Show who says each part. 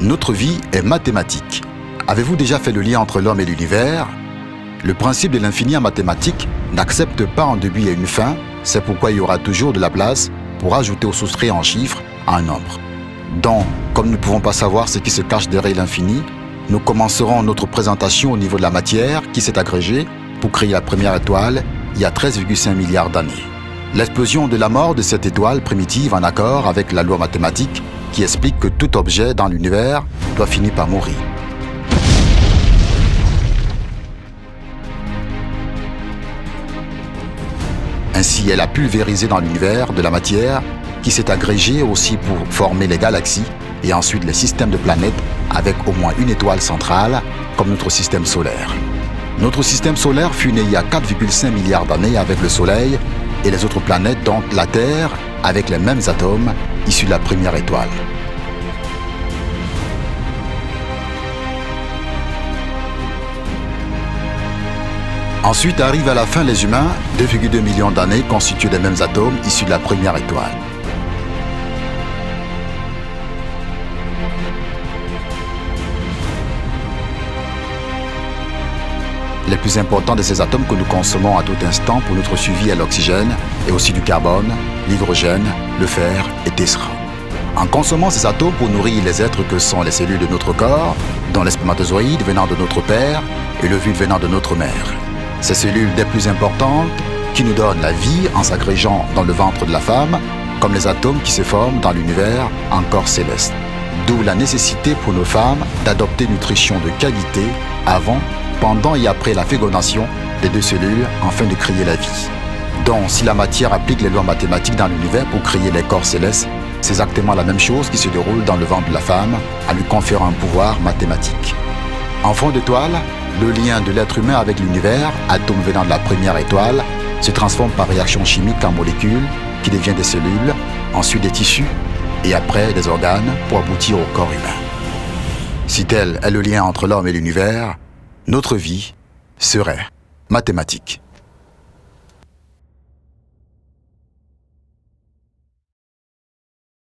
Speaker 1: Notre vie est mathématique. Avez-vous déjà fait le lien entre l'homme et l'univers? Le principe de l'infini en mathématiques n'accepte pas un début et une fin, c'est pourquoi il y aura toujours de la place pour ajouter ou soustraire en chiffres à un nombre. Donc, comme nous ne pouvons pas savoir ce qui se cache derrière l'infini, nous commencerons notre présentation au niveau de la matière qui s'est agrégée pour créer la première étoile il y a 13,5 milliards d'années. L'explosion de la mort de cette étoile primitive en accord avec la loi mathématique qui explique que tout objet dans l'univers doit finir par mourir. Ainsi, elle a pulvérisé dans l'univers de la matière qui s'est agrégée aussi pour former les galaxies et ensuite les systèmes de planètes avec au moins une étoile centrale comme notre système solaire. Notre système solaire fut né il y a 4,5 milliards d'années avec le Soleil et les autres planètes, dont la Terre, avec les mêmes atomes issus de la première étoile. Ensuite arrivent à la fin les humains, 2,2 millions d'années constitués des mêmes atomes issus de la première étoile. Les plus importants de ces atomes que nous consommons à tout instant pour notre survie est l'oxygène et aussi du carbone, l'hydrogène, le fer et etc. En consommant ces atomes pour nourrir les êtres que sont les cellules de notre corps, dont les spermatozoïdes venant de notre père et l'ovule venant de notre mère. Ces cellules des plus importantes qui nous donnent la vie en s'agrégeant dans le ventre de la femme, comme les atomes qui se forment dans l'univers en corps céleste. D'où la nécessité pour nos femmes d'adopter une nutrition de qualité avant, pendant et après la fécondation des deux cellules afin de créer la vie. Donc, si la matière applique les lois mathématiques dans l'univers pour créer les corps célestes, c'est exactement la même chose qui se déroule dans le ventre de la femme en lui conférant un pouvoir mathématique. En fond d'étoile, le lien de l'être humain avec l'univers, atome venant de la première étoile, se transforme par réaction chimique en molécules qui deviennent des cellules, ensuite des tissus et après des organes pour aboutir au corps humain. Si tel est le lien entre l'homme et l'univers, notre vie serait mathématique.